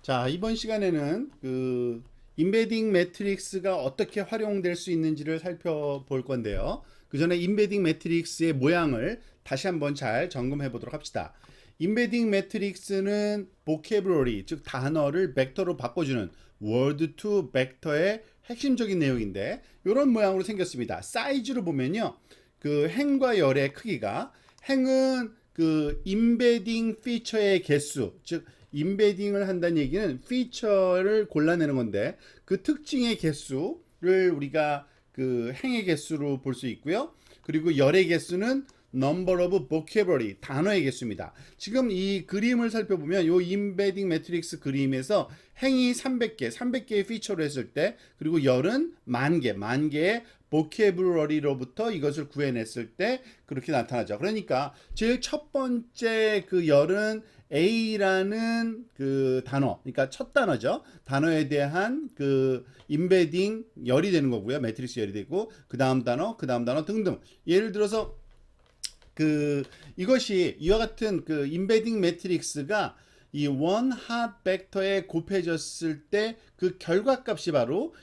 자, 이번 시간에는 그 임베딩 매트릭스가 어떻게 활용될 수 있는지를 살펴볼 건데요. 그 전에 임베딩 매트릭스의 모양을 다시 한번 잘 점검해 보도록 합시다. 임베딩 매트릭스는 vocabulary, 즉 단어를 벡터로 바꿔주는 word to vector의 핵심적인 내용인데 이런 모양으로 생겼습니다. 사이즈로 보면요. 그 행과 열의 크기가 행은 그 임베딩 피처의 개수, 즉 임베딩을 한다는 얘기는 피처를 골라내는 건데 그 특징의 개수를 우리가 그 행의 개수로 볼 수 있고요. 그리고 열의 개수는 number of vocabulary 단어의 개수입니다. 지금 이 그림을 살펴보면 이 임베딩 매트릭스 그림에서 행이 300개의 피처로 했을 때 그리고 열은 만 개의 vocabulary로부터 이것을 구해냈을 때 그렇게 나타나죠. 그러니까 제일 첫 번째 그 열은 A라는 그 단어, 그러니까 첫 단어죠. 단어에 대한 그 임베딩 열이 되는 거고요. 매트릭스 열이 되고 그 다음 단어 등등. 예를 들어서 그 이것이 이와 같은 그 임베딩 매트릭스가 이 원핫 벡터에 곱해졌을 때 그 결과값이 바로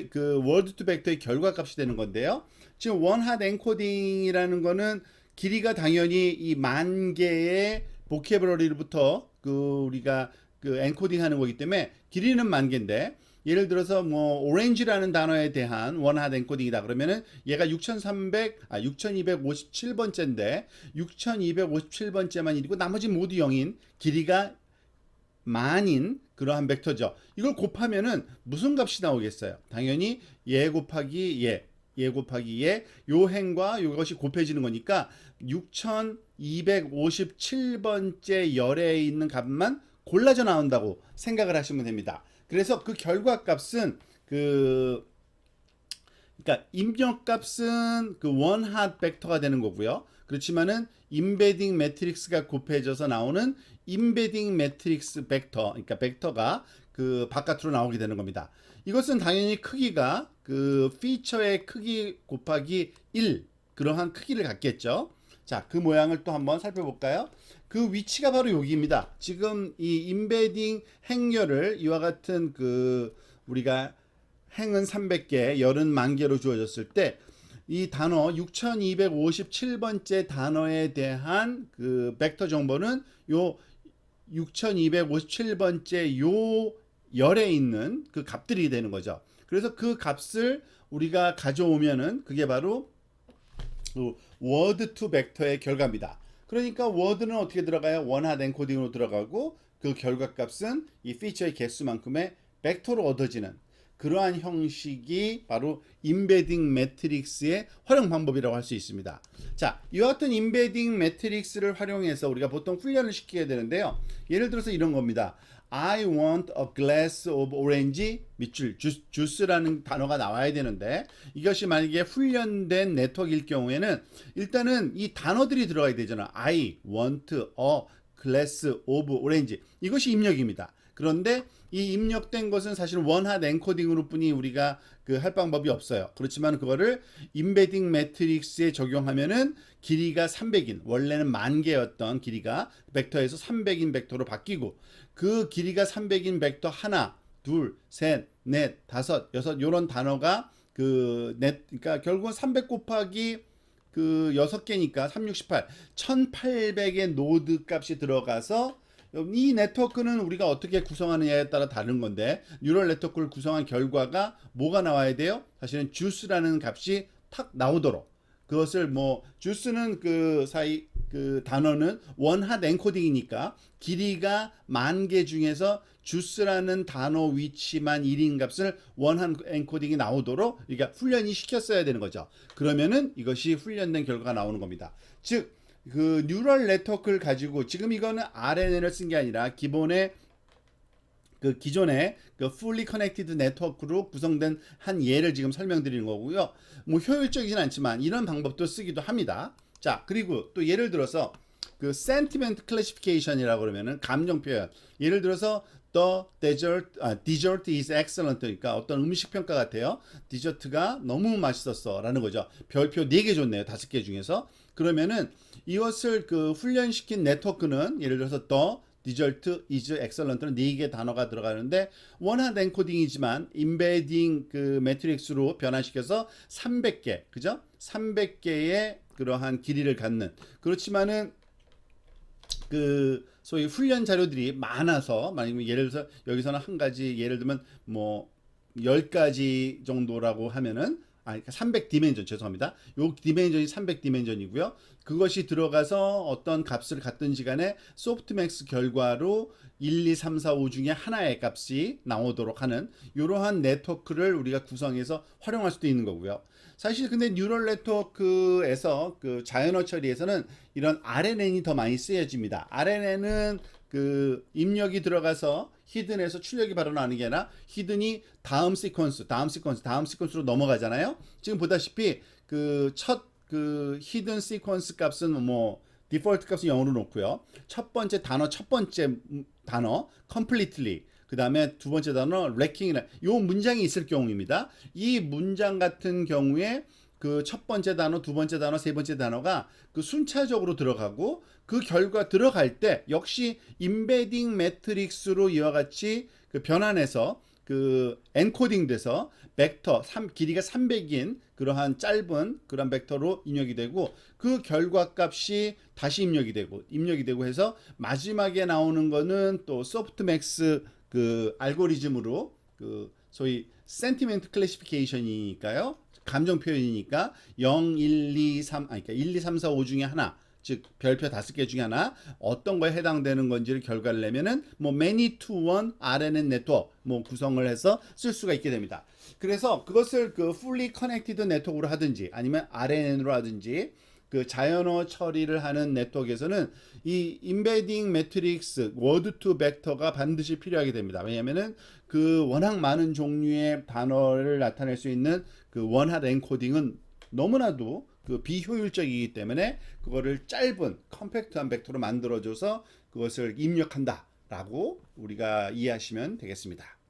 그 월드 투 벡터의 결과값이 되는 건데요. 지금 원핫 엔코딩이라는 거는 길이가 당연히 이 만 개의 보케브러리로부터 그 우리가 그 엔코딩하는 거기 때문에 길이는 만 개인데 예를 들어서 뭐 오렌지라는 단어에 대한 원하드 엔코딩이다 그러면은 얘가 6257번째인데 6257번째만 일이고 나머지 모두 0인 길이가 만인 그러한 벡터죠. 이걸 곱하면은 무슨 값이 나오겠어요? 당연히 얘 곱하기 얘 곱하기 요 행과 이것이 곱해지는 거니까 6257번째 열에 있는 값만 골라져 나온다고 생각을 하시면 됩니다. 그래서 그 결과값은 그러니까 입력값은 그 원핫 벡터가 되는 거고요. 그렇지만은 임베딩 매트릭스가 곱해져서 나오는 임베딩 매트릭스 벡터, 그러니까 벡터가 그 바깥으로 나오게 되는 겁니다. 이것은 당연히 크기가 그 피처의 크기 곱하기 1 그러한 크기를 갖겠죠. 자, 그 모양을 또 한번 살펴볼까요? 그 위치가 바로 여기입니다. 지금 이 임베딩 행렬을 이와 같은 그 우리가 행은 300개, 열은 만 개로 주어졌을 때 이 단어 6257번째 단어에 대한 그 벡터 정보는 요 6257번째 요 열에 있는 그 값들이 되는 거죠. 그래서 그 값을 우리가 가져오면은 그게 바로 그 워드 투 벡터의 결과입니다. 그러니까 워드는 어떻게 들어가요? 원하드 엔코딩으로 들어가고 그 결과값은 이 피처의 개수만큼의 벡터로 얻어지는 그러한 형식이 바로 임베딩 매트릭스의 활용 방법이라고 할 수 있습니다. 자, 이와 같은 임베딩 매트릭스를 활용해서 우리가 보통 훈련을 시키게 되는데요. 예를 들어서 이런 겁니다. I want a glass of orange 밑줄 주스라는 단어가 나와야 되는데 이것이 만약에 훈련된 네트워크일 경우에는 일단은 이 단어들이 들어가야 되잖아. I want a glass of orange 이것이 입력입니다. 그런데 이 입력된 것은 사실 원핫 엔코딩으로 뿐이 우리가 그 할 방법이 없어요. 그렇지만 그거를 임베딩 매트릭스에 적용하면은 길이가 300인 원래는 만 개였던 길이가 벡터에서 300인 벡터로 바뀌고 그 길이가 300인 벡터 하나, 둘, 셋, 넷, 다섯, 여섯 이런 단어가 그러니까 결국은 300 곱하기 그 6개니까 368, 1800의 노드 값이 들어가서 이 네트워크는 우리가 어떻게 구성하느냐에 따라 다른 건데 뉴럴 네트워크를 구성한 결과가 뭐가 나와야 돼요? 사실은 주스라는 값이 탁 나오도록 그것을 뭐 주스는 그 사이 그 단어는 원핫 엔코딩이니까 길이가 만 개 중에서 주스라는 단어 위치만 1인 값을 원한 엔코딩이 나오도록 그러니까 훈련이 시켰어야 되는 거죠. 그러면은 이것이 훈련된 결과가 나오는 겁니다. 즉 그 뉴럴 네트워크를 가지고 지금 이거는 RNN을 쓴 게 아니라 기존의 그 fully connected 네트워크로 구성된 한 예를 지금 설명드리는 거고요. 뭐 효율적이진 않지만 이런 방법도 쓰기도 합니다. 자, 그리고 또 예를 들어서 그 sentiment classification이라고 그러면은 감정 표현. 예를 들어서 dessert is excellent. 그러니까 어떤 음식 평가 같아요. 디저트가 너무 맛있었어라는 거죠. 별표 4개 줬네요. 5개 중에서. 그러면은 이것을 그 훈련시킨 네트워크는 예를 들어서 result, is, excellent는 4개 단어가 들어가는데 원하드 엔코딩이지만 임베딩 그 매트릭스로 변환시켜서 300개, 그죠? 300개의 그러한 길이를 갖는. 그렇지만은 그 소위 훈련 자료들이 많아서, 만약에 예를 들어서 여기서는 한 가지, 예를 들면 뭐 10가지 정도라고 하면은, 그러니까 300 디멘전, 죄송합니다. 요 디멘전이 300 디멘전이고요. 그것이 들어가서 어떤 값을 갖든지 간에 소프트맥스 결과로 1, 2, 3, 4, 5 중에 하나의 값이 나오도록 하는 이러한 네트워크를 우리가 구성해서 활용할 수도 있는 거고요. 사실 근데 뉴럴 네트워크에서 그 자연어 처리에서는 이런 RNN이 더 많이 쓰여집니다. RNN은 그 입력이 들어가서 히든에서 출력이 바로 나오는 게 아니라 히든이 다음 시퀀스로 넘어가잖아요. 지금 보다시피 그 첫 그 히든 시퀀스 값은 뭐 디폴트 값은 0으로 놓고요. 첫 번째 단어 completely, 그 다음에 두 번째 단어 wrecking이나 요 문장이 있을 경우입니다. 이 문장 같은 경우에 그 첫 번째 단어, 두 번째 단어, 세 번째 단어가 그 순차적으로 들어가고 그 결과 들어갈 때 역시 임베딩 매트릭스로 이와 같이 그 변환해서 그 엔코딩 돼서 벡터 길이가 300인 그러한 짧은 그런 벡터로 입력이 되고 그 결과 값이 다시 입력이 되고 해서 마지막에 나오는 거는 또 소프트맥스 그 알고리즘으로 그 소위 센티멘트 클래시피케이션이니까요. 감정 표현이니까 0, 1, 2, 3, 그러니까 1, 2, 3, 4, 5 중에 하나, 즉 별표 5개 중에 하나 어떤 거에 해당되는 건지를 결과를 내면은 뭐 many to one RNN 네트워크 뭐 구성을 해서 쓸 수가 있게 됩니다. 그래서 그것을 그 fully connected 네트워크로 하든지 아니면 RNN으로 하든지 그 자연어 처리를 하는 네트워크에서는 이 임베딩 매트릭스 워드 투 벡터가 반드시 필요하게 됩니다. 왜냐하면은 그 워낙 많은 종류의 단어를 나타낼 수 있는 그 원하드 엔코딩은 너무나도 그 비효율적이기 때문에 그거를 짧은 컴팩트한 벡터로 만들어줘서 그것을 입력한다라고 우리가 이해하시면 되겠습니다.